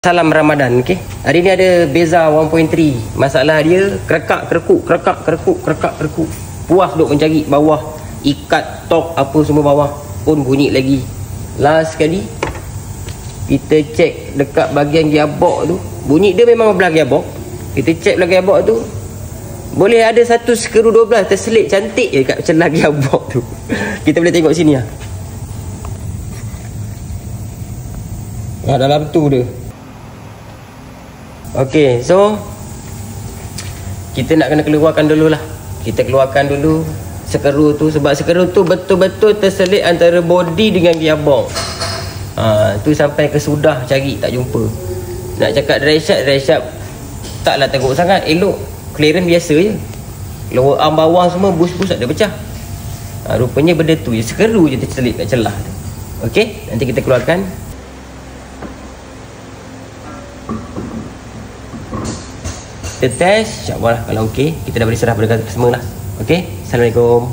Salam Ramadan, okey. Hari ni ada Beza 1.3. Masalah dia kerekak kerekuk. Puas duk mencari bawah, ikat tok apa semua bawah pun bunyi lagi. Last sekali kita cek dekat bahagian gearbox tu. Bunyi dia memang belah gearbox. Kita cek belah gearbox tu. Boleh ada satu skru 12 terselit cantik je kat celah gearbox tu. Kita boleh tengok sini lah. Dalam tu dia. Okey, so kita nak kena keluarkan dulu lah. Kita keluarkan dulu skru tu, sebab skru tu betul-betul terselit antara body dengan gearbox. Tu sampai ke sudah cari tak jumpa. Nak cakap drive shaft taklah teruk sangat, elok. Clearance biasa je. Lower arm bawah semua bus-bus tak ada pecah. Rupanya benda tu je, skru je terselit kat celah tu. Okey, nanti kita keluarkan. Kita test, insyaAllah kalau okey, kita dah boleh serah pada customer lah. Okey, Assalamualaikum.